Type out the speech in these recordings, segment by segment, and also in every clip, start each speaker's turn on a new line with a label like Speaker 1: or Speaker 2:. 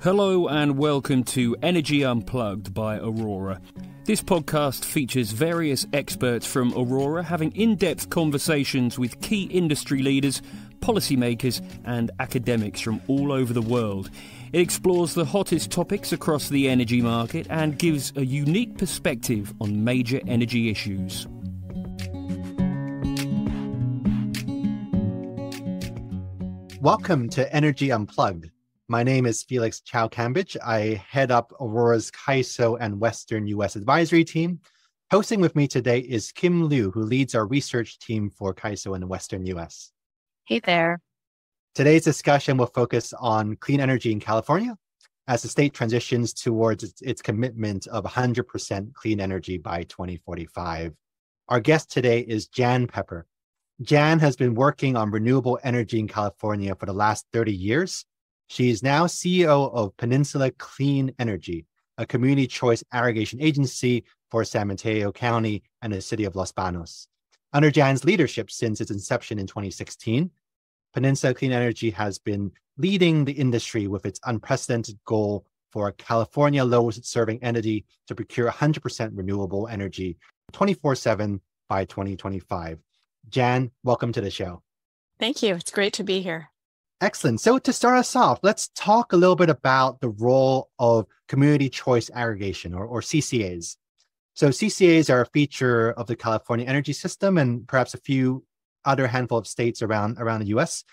Speaker 1: Hello and welcome to Energy Unplugged by Aurora. This podcast features various experts from Aurora having in-depth conversations with key industry leaders, policymakers and academics from all over the world. It explores the hottest topics across the energy market and gives a unique perspective on major energy issues.
Speaker 2: Welcome to Energy Unplugged. My name is Felix Chow-Kambitsch. I head up Aurora's CAISO and Western U.S. advisory team. Hosting with me today is Kim Liu, who leads our research team for CAISO in the Western U.S.
Speaker 3: Hey there.
Speaker 2: Today's discussion will focus on clean energy in California as the state transitions towards its commitment of 100% clean energy by 2045. Our guest today is Jan Pepper. Jan has been working on renewable energy in California for the last 30 years. She is now CEO of Peninsula Clean Energy, a community choice aggregation agency for San Mateo County and the City of Los Banos. Under Jan's leadership since its inception in 2016, Peninsula Clean Energy has been leading the industry with its unprecedented goal for a California load-serving entity to procure 100% renewable energy 24/7 by 2025. Jan, welcome to the show.
Speaker 3: Thank you. It's great to be here.
Speaker 2: Excellent. So to start us off, let's talk a little bit about the role of community choice aggregation or CCAs. So CCAs are a feature of the California energy system and perhaps a few other handful of states around the US.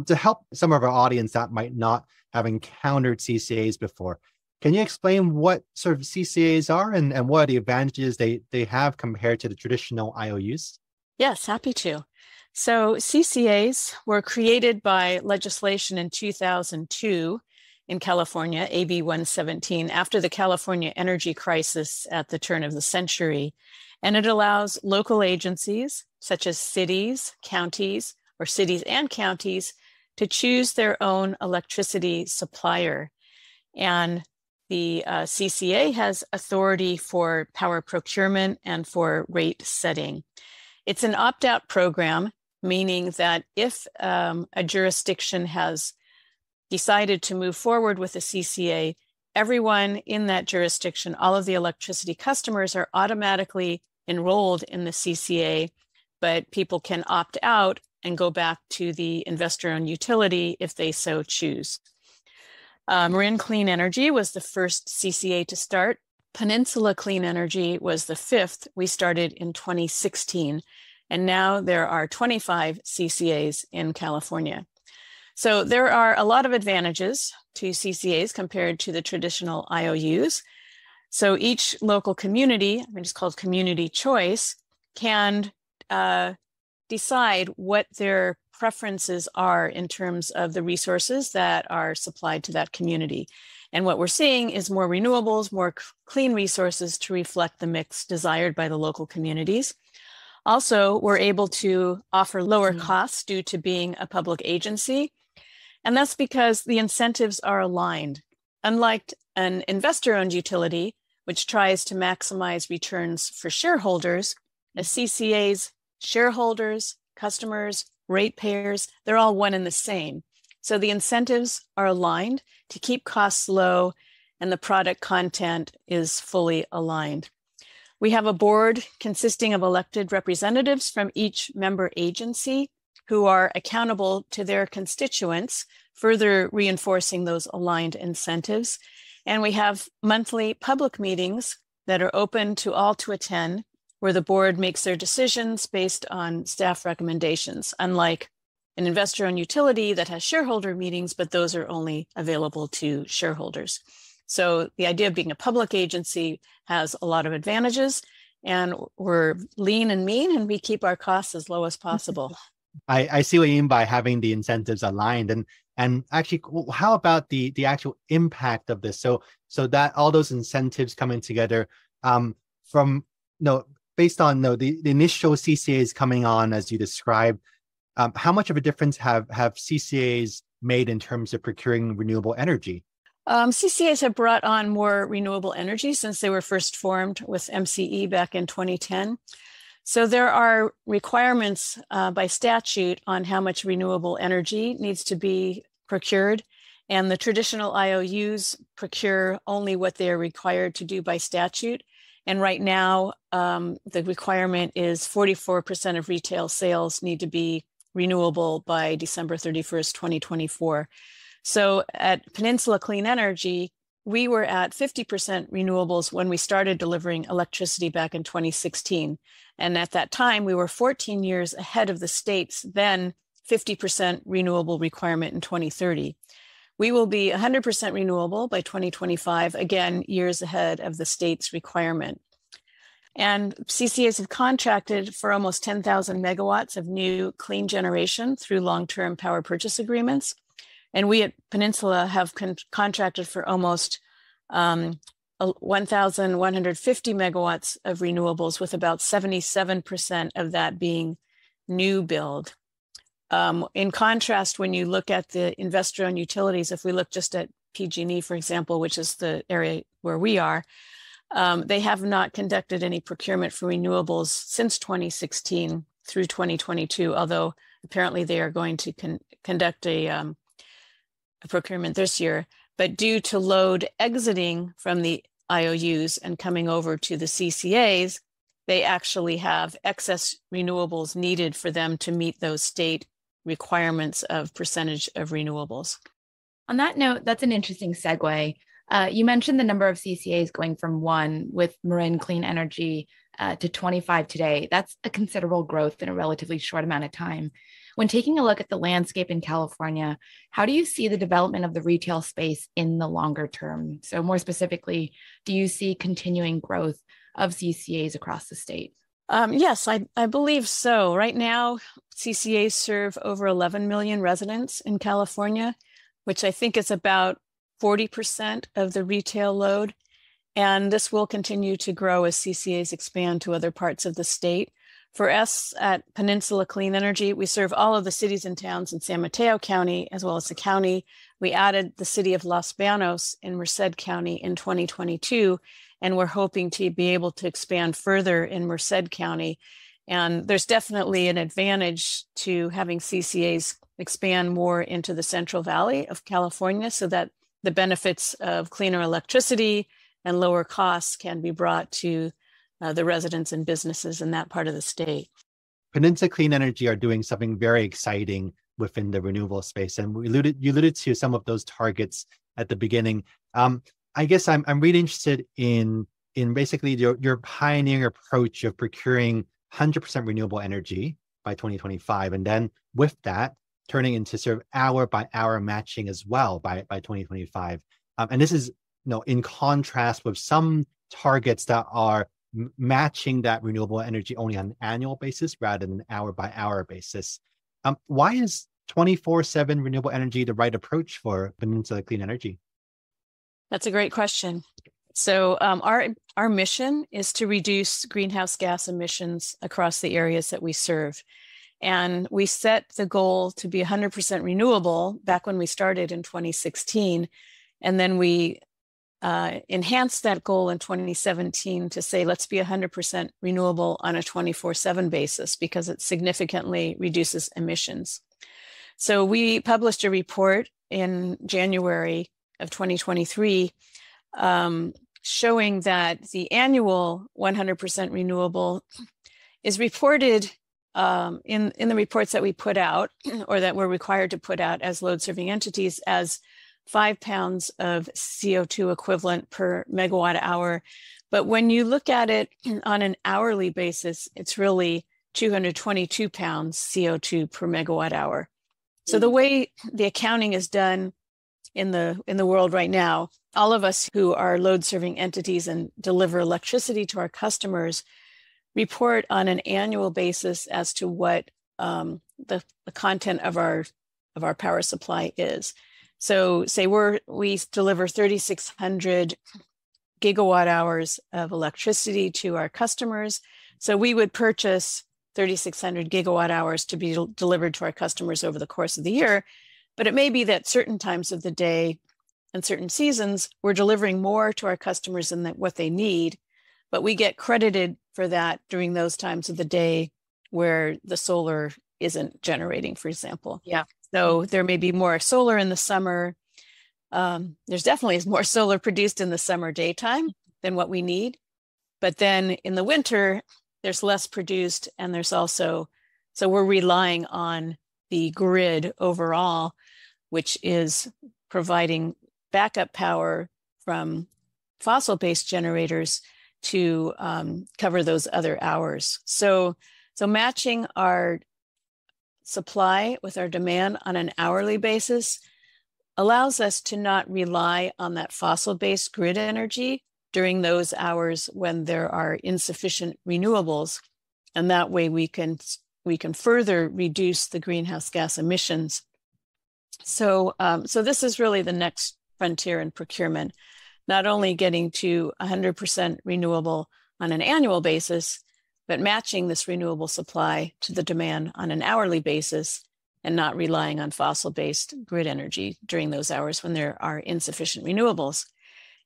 Speaker 2: To help some of our audience that might not have encountered CCAs before, can you explain what sort of CCAs are and what are the advantages they have compared to the traditional IOUs?
Speaker 3: Yes, happy to. So CCAs were created by legislation in 2002 in California, EP.142, after the California energy crisis at the turn of the century. And it allows local agencies, such as cities, counties, or cities and counties, to choose their own electricity supplier. And the CCA has authority for power procurement and for rate setting. It's an opt-out program, meaning that if a jurisdiction has decided to move forward with a CCA, everyone in that jurisdiction, all of the electricity customers are automatically enrolled in the CCA, but people can opt out and go back to the investor-owned utility if they so choose. Marin Clean Energy was the first CCA to start. Peninsula Clean Energy was the fifth. We started in 2016, and now there are 25 CCAs in California. So there are a lot of advantages to CCAs compared to the traditional IOUs. So each local community, I mean, it's called Community Choice, can decide what their preferences are in terms of the resources that are supplied to that community. And what we're seeing is more renewables, more clean resources to reflect the mix desired by the local communities. Also, we're able to offer lower costs due to being a public agency. And that's because the incentives are aligned. Unlike an investor-owned utility, which tries to maximize returns for shareholders, a CCA's shareholders, customers, ratepayers, they're all one and the same. So the incentives are aligned to keep costs low and the product content is fully aligned. We have a board consisting of elected representatives from each member agency who are accountable to their constituents, further reinforcing those aligned incentives. And we have monthly public meetings that are open to all to attend, where the board makes their decisions based on staff recommendations, unlike an investor-owned utility that has shareholder meetings, but those are only available to shareholders. So the idea of being a public agency has a lot of advantages, and we're lean and mean, and we keep our costs as low as possible.
Speaker 2: I see what you mean by having the incentives aligned. And actually, how about the actual impact of this? So that all those incentives coming together based on the initial CCAs coming on, as you described, how much of a difference have CCAs made in terms of procuring renewable energy?
Speaker 3: CCAs have brought on more renewable energy since they were first formed with MCE back in 2010. So there are requirements by statute on how much renewable energy needs to be procured. And the traditional IOUs procure only what they are required to do by statute. And right now, the requirement is 44% of retail sales need to be renewable by December 31st, 2024. So at Peninsula Clean Energy, we were at 50% renewables when we started delivering electricity back in 2016. And at that time, we were 14 years ahead of the state's then 50% renewable requirement in 2030. We will be 100% renewable by 2025, again, years ahead of the state's requirement. And CCAs have contracted for almost 10,000 megawatts of new clean generation through long-term power purchase agreements. And we at Peninsula have contracted for almost 1,150 megawatts of renewables, with about 77% of that being new build. In contrast, when you look at the investor-owned utilities, if we look just at PG&E, for example, which is the area where we are, they have not conducted any procurement for renewables since 2016 through 2022, although apparently they are going to conduct a procurement this year. But due to load exiting from the IOUs and coming over to the CCAs, they actually have excess renewables needed for them to meet those state requirements of percentage of renewables.
Speaker 4: On that note, that's an interesting segue. You mentioned the number of CCAs going from 1 with Marin Clean Energy to 25 today. That's a considerable growth in a relatively short amount of time. When taking a look at the landscape in California, how do you see the development of the retail space in the longer term? So more specifically, do you see continuing growth of CCAs across the state?
Speaker 3: Yes, I believe so. Right now, CCAs serve over 11 million residents in California, which I think is about 40% of the retail load. And this will continue to grow as CCAs expand to other parts of the state. For us at Peninsula Clean Energy, we serve all of the cities and towns in San Mateo County, as well as the county. We added the City of Los Banos in Merced County in 2022, and we're hoping to be able to expand further in Merced County. And there's definitely an advantage to having CCAs expand more into the Central Valley of California so that the benefits of cleaner electricity and lower costs can be brought to the residents and businesses in that part of the state.
Speaker 2: Peninsula Clean Energy are doing something very exciting within the renewable space. And you alluded to some of those targets at the beginning. I guess I'm really interested in basically your pioneering approach of procuring 100% renewable energy by 2025. And then with that, turning into sort of hour by hour matching as well by 2025. And this is in contrast with some targets that are matching that renewable energy only on an annual basis rather than an hour by hour basis. Why is 24/7 renewable energy the right approach for Peninsula Clean Energy?
Speaker 3: That's a great question. So our mission is to reduce greenhouse gas emissions across the areas that we serve. And we set the goal to be 100% renewable back when we started in 2016. And then we enhanced that goal in 2017 to say, let's be 100% renewable on a 24/7 basis because it significantly reduces emissions. So we published a report in January of 2023 showing that the annual 100% renewable is reported in the reports that we put out or that we're required to put out as load serving entities as 5 pounds of CO2 equivalent per megawatt hour. But when you look at it on an hourly basis, it's really 222 pounds CO2 per megawatt hour. So the way the accounting is done in the world right now, all of us who are load serving entities and deliver electricity to our customers report on an annual basis as to what the content of our power supply is. So say we deliver 3,600 gigawatt hours of electricity to our customers. So we would purchase 3,600 gigawatt hours to be delivered to our customers over the course of the year. But it may be that certain times of the day and certain seasons, we're delivering more to our customers than what they need, but we get credited for that during those times of the day where the solar isn't generating, for example.
Speaker 4: Yeah.
Speaker 3: So there may be more solar in the summer, There's definitely more solar produced in the summer daytime than what we need. But then in the winter, there's less produced, and there's also, so we're relying on the grid overall, which is providing backup power from fossil-based generators to cover those other hours. So matching our supply with our demand on an hourly basis allows us to not rely on that fossil-based grid energy during those hours when there are insufficient renewables. And that way we can further reduce the greenhouse gas emissions. So this is really the next frontier in procurement, not only getting to 100% renewable on an annual basis, but matching this renewable supply to the demand on an hourly basis and not relying on fossil-based grid energy during those hours when there are insufficient renewables.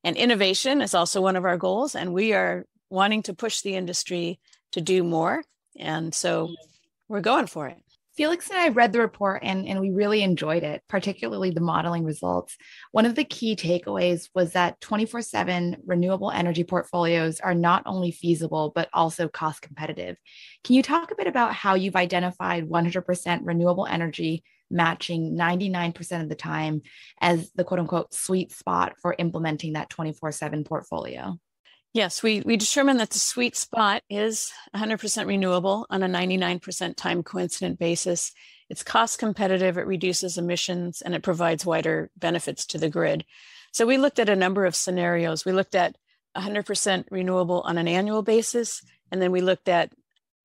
Speaker 3: And innovation is also one of our goals, and we are wanting to push the industry to do more. And so we're going for it.
Speaker 4: Felix and I read the report and we really enjoyed it, particularly the modeling results. One of the key takeaways was that 24/7 renewable energy portfolios are not only feasible, but also cost competitive. Can you talk a bit about how you've identified 100% renewable energy matching 99% of the time as the quote unquote sweet spot for implementing that 24/7 portfolio?
Speaker 3: Yes, we determined that the sweet spot is 100% renewable on a 99% time coincident basis. It's cost competitive, it reduces emissions, and it provides wider benefits to the grid. So we looked at a number of scenarios. We looked at 100% renewable on an annual basis, and then we looked at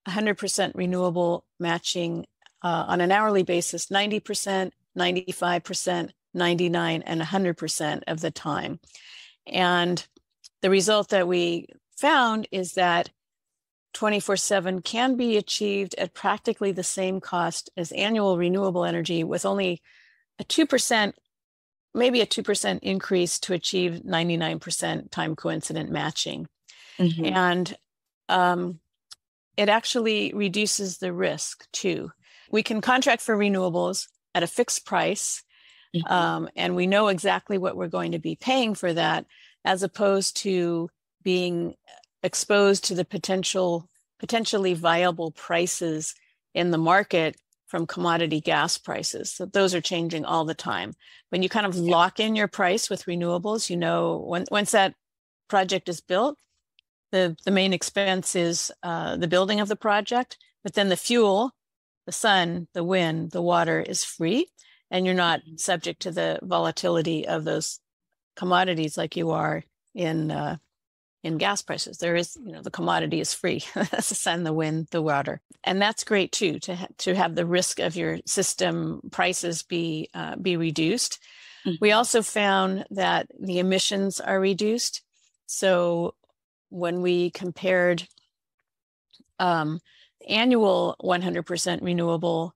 Speaker 3: 100% renewable matching on an hourly basis, 90%, 95%, 99%, and 100% of the time. And the result that we found is that 24/7 can be achieved at practically the same cost as annual renewable energy, with only a 2%, maybe a 2% increase to achieve 99% time coincident matching. And it actually reduces the risk too. We can contract for renewables at a fixed price, and we know exactly what we're going to be paying for that, as opposed to being exposed to the potentially viable prices in the market from commodity gas prices. So those are changing all the time. When you kind of lock in your price with renewables, you know, once that project is built, the main expense is the building of the project, but then the fuel, the sun, the wind, the water is free, and you're not subject to the volatility of those commodities like you are in gas prices. There is, the commodity is free. That's the sun, the wind, the water, and that's great too, to have the risk of your system prices be reduced. We also found that the emissions are reduced. So when we compared annual 100% renewable,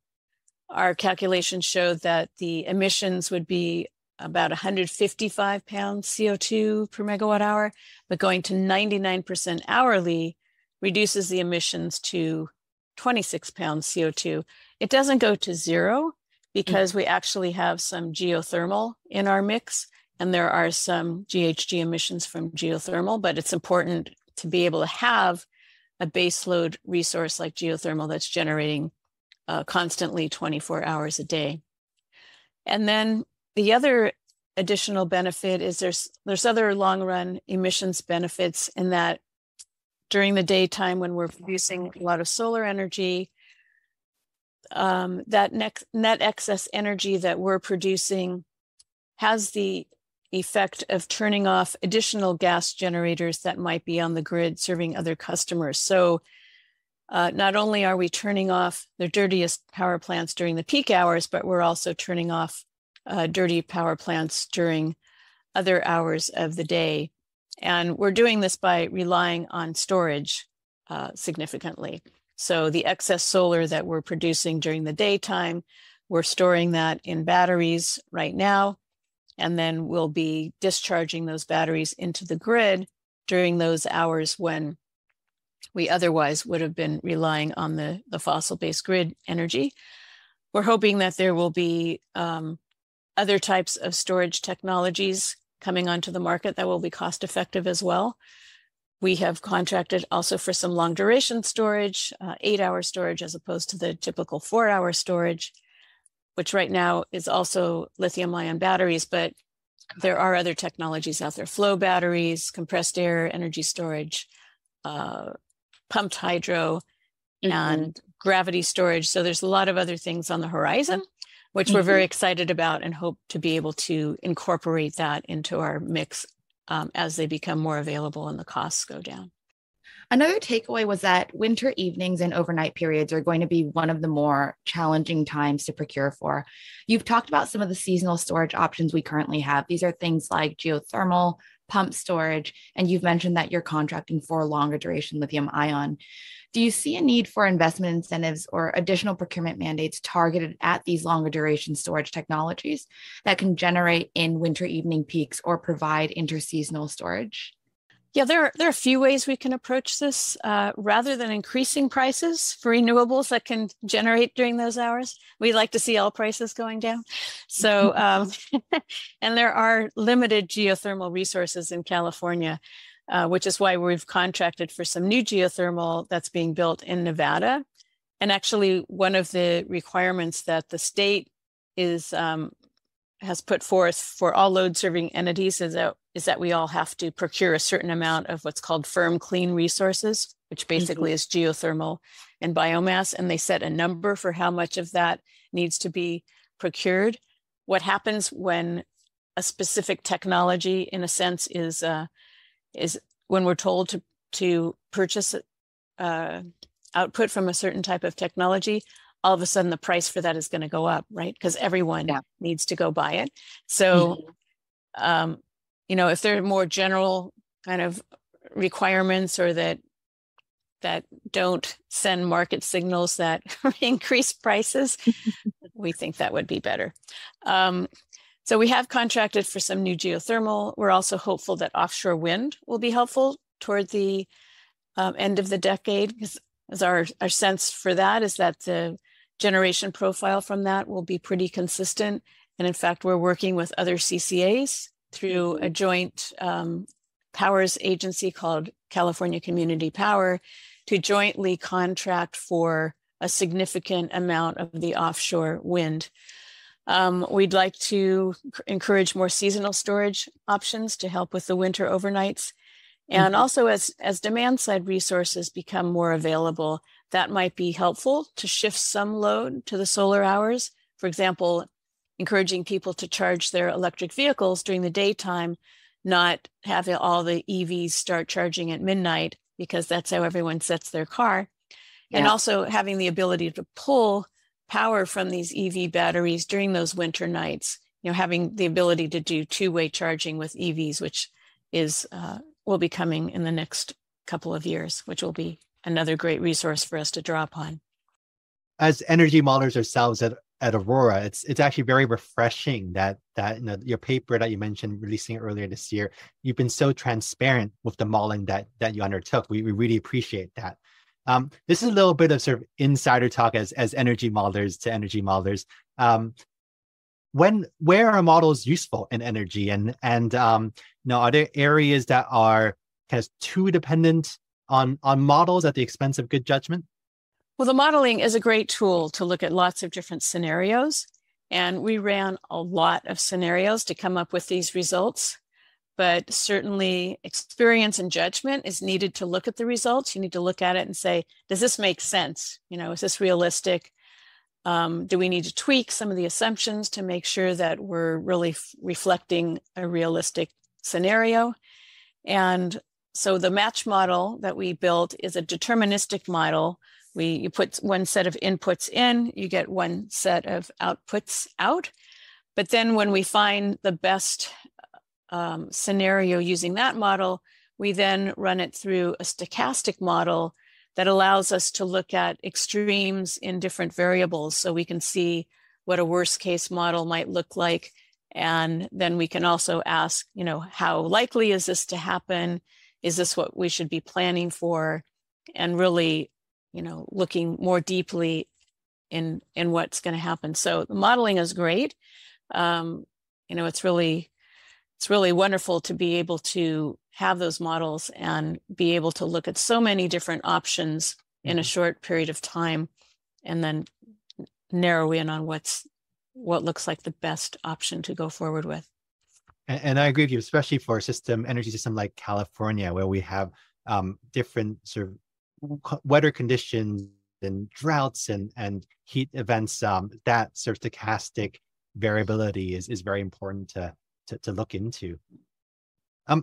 Speaker 3: our calculations showed that the emissions would be about 155 pounds CO2 per megawatt hour, but going to 99% hourly reduces the emissions to 26 pounds CO2. It doesn't go to zero because we actually have some geothermal in our mix, and there are some GHG emissions from geothermal, but it's important to be able to have a baseload resource like geothermal that's generating constantly 24 hours a day. And then the other additional benefit is there's other long run emissions benefits in that during the daytime when we're producing a lot of solar energy, that net excess energy that we're producing has the effect of turning off additional gas generators that might be on the grid serving other customers. So not only are we turning off the dirtiest power plants during the peak hours, but we're also turning off dirty power plants during other hours of the day. And we're doing this by relying on storage significantly. So the excess solar that we're producing during the daytime, we're storing that in batteries right now, and then we'll be discharging those batteries into the grid during those hours when we otherwise would have been relying on the fossil-based grid energy. We're hoping that there will be other types of storage technologies coming onto the market that will be cost effective as well. We have contracted also for some long duration storage, 8-hour storage as opposed to the typical 4-hour storage, which right now is also lithium ion batteries, but there are other technologies out there: flow batteries, compressed air, energy storage, pumped hydro, and gravity storage. So there's a lot of other things on the horizon, which we're very excited about and hope to be able to incorporate that into our mix as they become more available and the costs go down.
Speaker 4: Another takeaway was that winter evenings and overnight periods are going to be one of the more challenging times to procure for. You've talked about some of the seasonal storage options we currently have. These are things like geothermal, pump storage, and you've mentioned that you're contracting for longer duration lithium ion. Do you see a need for investment incentives or additional procurement mandates targeted at these longer duration storage technologies that can generate in winter evening peaks or provide interseasonal storage?
Speaker 3: Yeah, there are a few ways we can approach this. Rather than increasing prices for renewables that can generate during those hours, we like to see all prices going down. So, and there are limited geothermal resources in California, which is why we've contracted for some new geothermal that's being built in Nevada. And actually, one of the requirements that the state has put forth for all load serving entities is that we all have to procure a certain amount of what's called firm clean resources, which basically is geothermal and biomass. And they set a number for how much of that needs to be procured. What happens when a specific technology, in a sense, is when we're told to purchase output from a certain type of technology, all of a sudden the price for that is going to go up, right? Because everyone needs to go buy it. So, if there are more general kind of requirements or that don't send market signals that increase prices, we think that would be better. So we have contracted for some new geothermal. We're also hopeful that offshore wind will be helpful toward the end of the decade, because our sense for that is that the generation profile from that will be pretty consistent. And in fact, we're working with other CCAs through a joint powers agency called California Community Power to jointly contract for a significant amount of the offshore wind. We'd like to encourage more seasonal storage options to help with the winter overnights. And also as demand side resources become more available, that might be helpful to shift some load to the solar hours. For example, encouraging people to charge their electric vehicles during the daytime, not having all the EVs start charging at midnight, because that's how everyone sets their car. Yeah. And also having the ability to pull power from these EV batteries during those winter nights, having the ability to do two-way charging with EVs, which will be coming in the next couple of years, which will be another great resource for us to draw upon.
Speaker 2: As energy modelers ourselves at Aurora, it's actually very refreshing that your paper that you mentioned releasing earlier this year, you've been so transparent with the modeling that you undertook. We really appreciate that. This is a little bit of sort of insider talk as energy modelers to energy modelers. Where are models useful in energy, and are there areas that are kind of too dependent on models at the expense of good judgment?
Speaker 3: Well, the modeling is a great tool to look at lots of different scenarios, and we ran a lot of scenarios to come up with these results. But certainly experience and judgment is needed to look at the results. You need to look at it and say, does this make sense? Is this realistic? Do we need to tweak some of the assumptions to make sure that we're really reflecting a realistic scenario? And so the match model that we built is a deterministic model. You put one set of inputs in, you get one set of outputs out. But then when we find the best scenario using that model, we then run it through a stochastic model that allows us to look at extremes in different variables, so we can see what a worst case model might look like. And then we can also ask, how likely is this to happen? Is this what we should be planning for? And really, looking more deeply in what's going to happen. So the modeling is great, It's really wonderful to be able to have those models and be able to look at so many different options in a short period of time, and then narrow in on what looks like the best option to go forward with.
Speaker 2: And I agree with you, especially for energy system like California, where we have different sort of weather conditions and droughts and heat events. That sort of stochastic variability is very important to look into.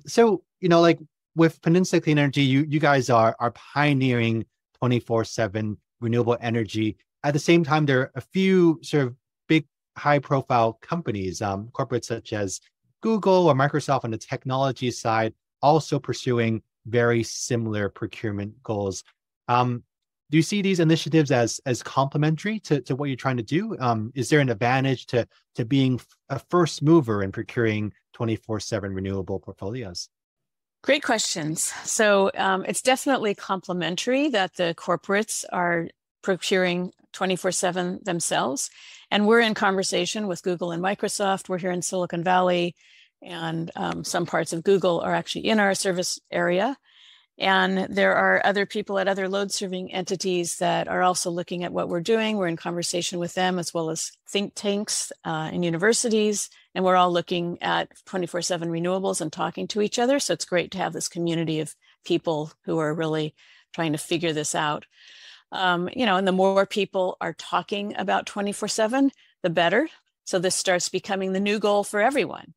Speaker 2: So, like with Peninsula Clean Energy, you guys are pioneering 24/7 renewable energy. At the same time, there are a few sort of big, high-profile companies, corporates such as Google or Microsoft on the technology side, also pursuing very similar procurement goals. Do you see these initiatives as complementary to what you're trying to do? Is there an advantage to being a first mover in procuring 24/7 renewable portfolios?
Speaker 3: Great questions. So it's definitely complementary that the corporates are procuring 24/7 themselves. And we're in conversation with Google and Microsoft. We're here in Silicon Valley, and some parts of Google are actually in our service area. And there are other people at other load serving entities that are also looking at what we're doing. We're in conversation with them, as well as think tanks and universities. And we're all looking at 24/7 renewables and talking to each other. So it's great to have this community of people who are really trying to figure this out. And the more people are talking about 24/7, the better. So this starts becoming the new goal for everyone.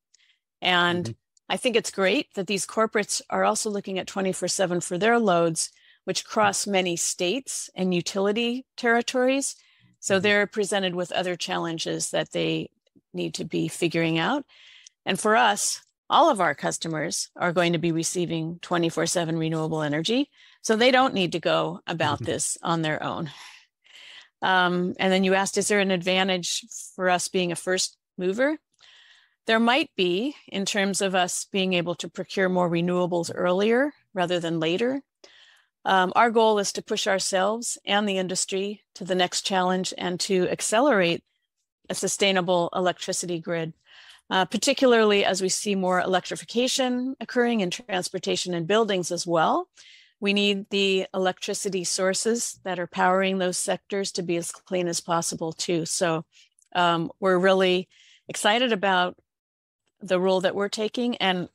Speaker 3: And I think it's great that these corporates are also looking at 24/7 for their loads, which cross many states and utility territories. So they're presented with other challenges that they need to be figuring out. And for us, all of our customers are going to be receiving 24/7 renewable energy. So they don't need to go about this on their own. And then you asked, is there an advantage for us being a first mover? There might be, in terms of us being able to procure more renewables earlier rather than later. Our goal is to push ourselves and the industry to the next challenge and to accelerate a sustainable electricity grid, particularly as we see more electrification occurring in transportation and buildings as well. We need the electricity sources that are powering those sectors to be as clean as possible too. So we're really excited about the role that we're taking, and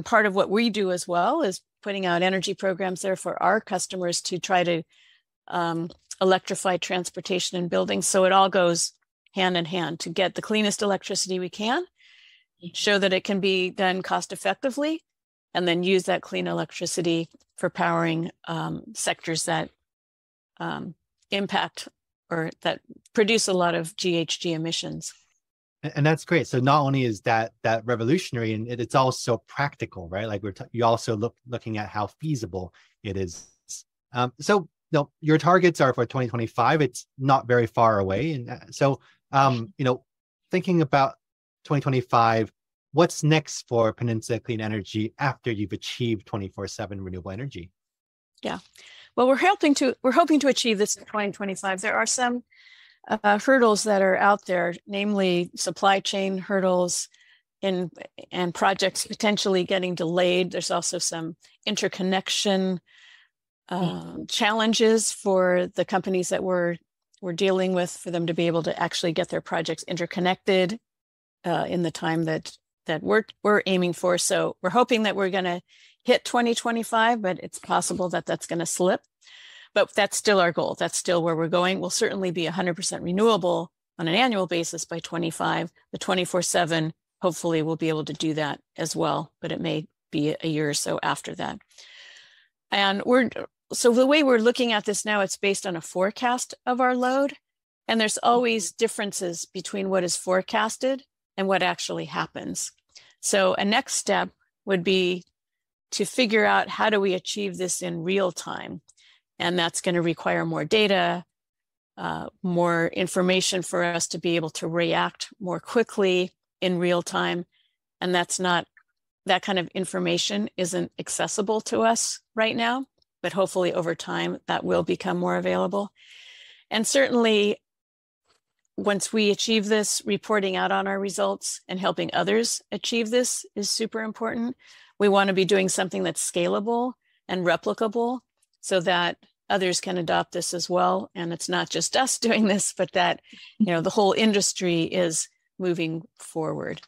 Speaker 3: part of what we do as well is putting out energy programs there for our customers to try to electrify transportation and buildings. So it all goes hand in hand to get the cleanest electricity we can, show that it can be done cost effectively, and then use that clean electricity for powering sectors that impact or that produce a lot of GHG emissions.
Speaker 2: And that's great. So not only is that revolutionary, and it's also practical, right? Like you also looking at how feasible it is. So your targets are for 2025. It's not very far away, and so thinking about 2025, what's next for Peninsula Clean Energy after you've achieved 24/7 renewable energy?
Speaker 3: Yeah, well, we're hoping to achieve this in 2025. There are some hurdles that are out there, namely supply chain hurdles and projects potentially getting delayed. There's also some interconnection challenges for the companies that we're dealing with, for them to be able to actually get their projects interconnected in the time that we're aiming for. So we're hoping that we're going to hit 2025, but it's possible that that's going to slip. But that's still our goal. That's still where we're going. We'll certainly be 100% renewable on an annual basis by 25. The 24/7, hopefully we'll be able to do that as well, but it may be a year or so after that. And so the way we're looking at this now, it's based on a forecast of our load. And there's always differences between what is forecasted and what actually happens. So a next step would be to figure out, how do we achieve this in real time? And that's going to require more data, more information for us to be able to react more quickly in real time. And that kind of information isn't accessible to us right now, but hopefully over time that will become more available. And certainly once we achieve this, reporting out on our results and helping others achieve this is super important. We want to be doing something that's scalable and replicable so that others can adopt this as well. And it's not just us doing this, but that, the whole industry is moving forward.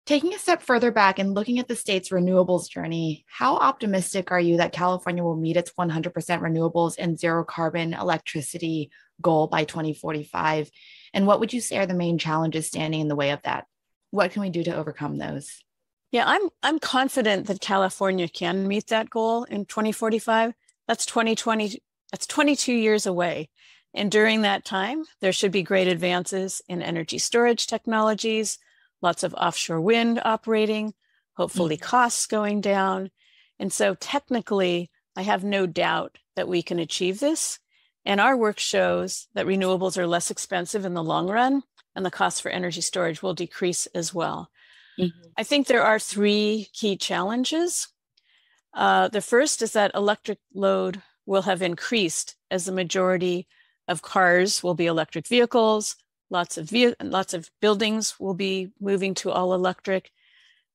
Speaker 4: Taking a step further back and looking at the state's renewables journey, how optimistic are you that California will meet its 100% renewables and zero carbon electricity goal by 2045? And what would you say are the main challenges standing in the way of that? What can we do to overcome those?
Speaker 3: Yeah, I'm confident that California can meet that goal in 2045. That's 2020. That's 22 years away. And during that time, there should be great advances in energy storage technologies, lots of offshore wind operating, hopefully costs going down. And so technically, I have no doubt that we can achieve this. And our work shows that renewables are less expensive in the long run, and the cost for energy storage will decrease as well. I think there are three key challenges. The first is that electric load will have increased as the majority of cars will be electric vehicles. Lots of buildings will be moving to all electric.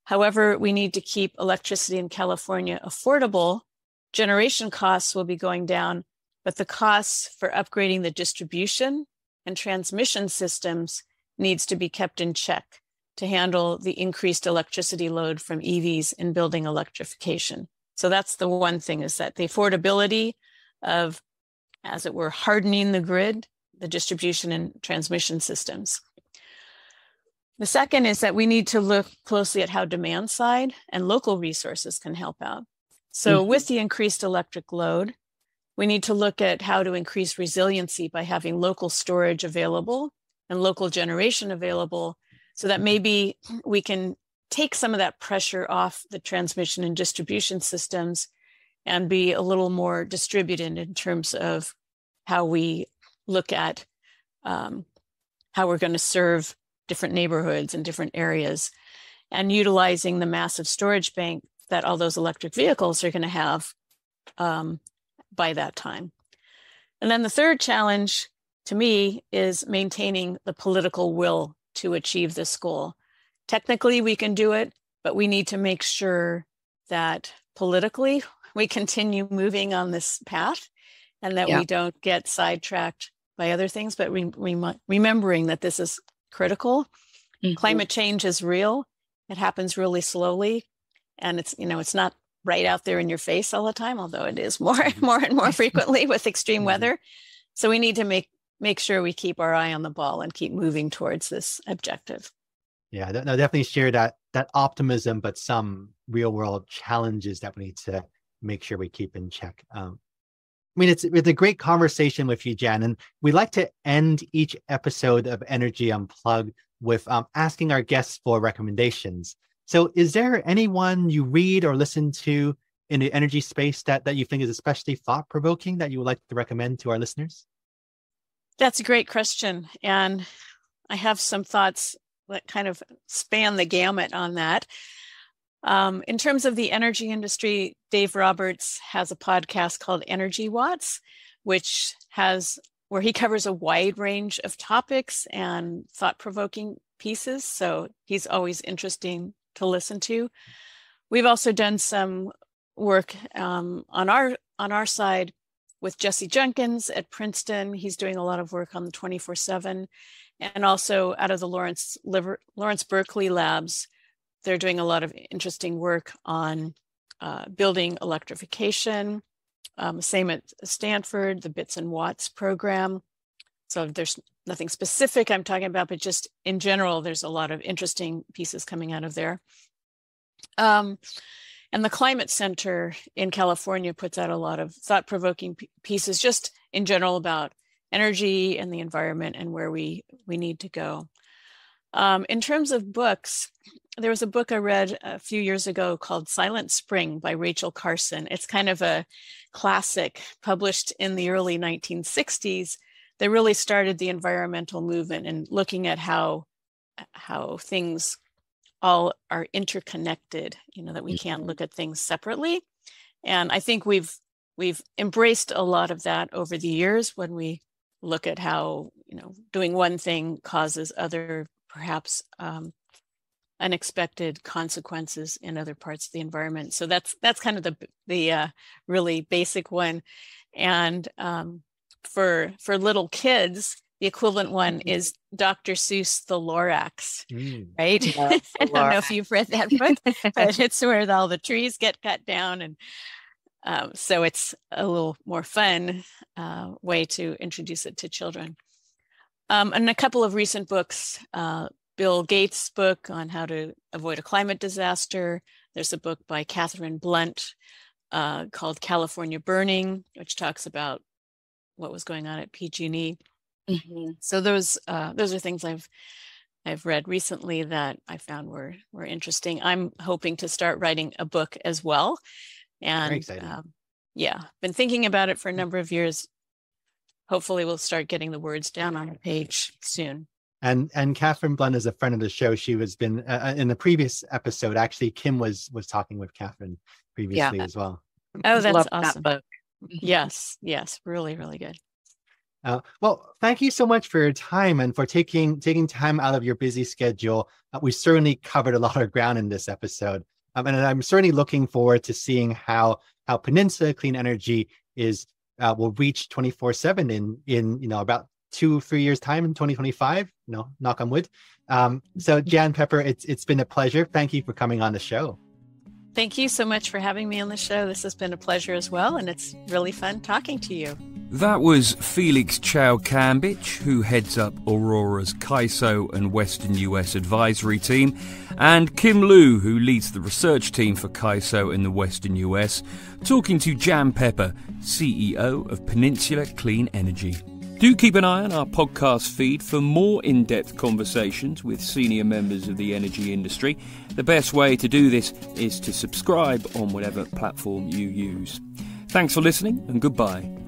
Speaker 3: However, we need to keep electricity in California affordable. Generation costs will be going down, but the costs for upgrading the distribution and transmission systems needs to be kept in check to handle the increased electricity load from EVs and building electrification. So that's the one thing, is that the affordability of, as it were, hardening the grid, the distribution and transmission systems. The second is that we need to look closely at how demand side and local resources can help out. So with the increased electric load, we need to look at how to increase resiliency by having local storage available and local generation available, so that maybe we can take some of that pressure off the transmission and distribution systems and be a little more distributed in terms of how we look at how we're going to serve different neighborhoods and different areas, and utilizing the massive storage bank that all those electric vehicles are going to have by that time. And then the third challenge to me is maintaining the political will to achieve this goal. Technically, we can do it, but we need to make sure that politically we continue moving on this path and that we don't get sidetracked by other things, but remembering that this is critical. Climate change is real. It happens really slowly. And it's not right out there in your face all the time, although it is more and more frequently with extreme weather. So we need to make sure we keep our eye on the ball and keep moving towards this objective.
Speaker 2: Yeah, no, definitely share that optimism, but some real world challenges that we need to make sure we keep in check. It's a great conversation with you, Jan, and we like to end each episode of Energy Unplugged with asking our guests for recommendations. So is there anyone you read or listen to in the energy space that you think is especially thought-provoking that you would like to recommend to our listeners?
Speaker 3: That's a great question. And I have some thoughts that kind of span the gamut on that. In terms of the energy industry, Dave Roberts has a podcast called Energy Watts, where he covers a wide range of topics and thought-provoking pieces. So he's always interesting to listen to. We've also done some work on our side with Jesse Jenkins at Princeton. He's doing a lot of work on the 24/7, and also out of the Lawrence Berkeley labs. They're doing a lot of interesting work on building electrification. Same at Stanford, the Bits and Watts program. So there's nothing specific I'm talking about, but just in general, there's a lot of interesting pieces coming out of there. And the Climate Center in California puts out a lot of thought-provoking pieces just in general about energy and the environment and where we need to go. In terms of books, there was a book I read a few years ago called Silent Spring by Rachel Carson. It's kind of a classic published in the early 1960s that really started the environmental movement and looking at how things all are interconnected, that we can't look at things separately. And I think we've embraced a lot of that over the years when we look at how, doing one thing causes other perhaps unexpected consequences in other parts of the environment. So that's kind of the really basic one. And for little kids, the equivalent one is Dr. Seuss, The Lorax, right?
Speaker 5: Yes,
Speaker 3: I don't know if you've read that book, but it's where all the trees get cut down. And so it's a little more fun way to introduce it to children. And a couple of recent books, Bill Gates' book on how to avoid a climate disaster. There's a book by Catherine Blunt called California Burning, which talks about what was going on at PG&E.
Speaker 5: Mm-hmm.
Speaker 3: So those are things I've read recently that I found were interesting. I'm hoping to start writing a book as well, and
Speaker 2: very exciting.
Speaker 3: Been thinking about it for a number of years. Hopefully, we'll start getting the words down on a page soon.
Speaker 2: And Catherine Blunt is a friend of the show. She was been in the previous episode. Actually, Kim was talking with Catherine previously as well.
Speaker 3: Oh, that's
Speaker 5: Love
Speaker 3: awesome.
Speaker 5: that book.
Speaker 3: Yes, really, really good.
Speaker 2: Well, thank you so much for your time and for taking time out of your busy schedule. We certainly covered a lot of ground in this episode, and I'm certainly looking forward to seeing how Peninsula Clean Energy will reach 24/7 in about 2-3 years time in 2025. Knock on wood. So Jan Pepper, it's been a pleasure. Thank you for coming on the show.
Speaker 3: Thank you so much for having me on the show. This has been a pleasure as well, and it's really fun talking to you.
Speaker 1: That was Felix Chow-Kambitsch, who heads up Aurora's CAISO and Western US advisory team, and Kim Liu, who leads the research team for CAISO in the Western US, talking to Jan Pepper, CEO of Peninsula Clean Energy. Do keep an eye on our podcast feed for more in-depth conversations with senior members of the energy industry. The best way to do this is to subscribe on whatever platform you use. Thanks for listening, and goodbye.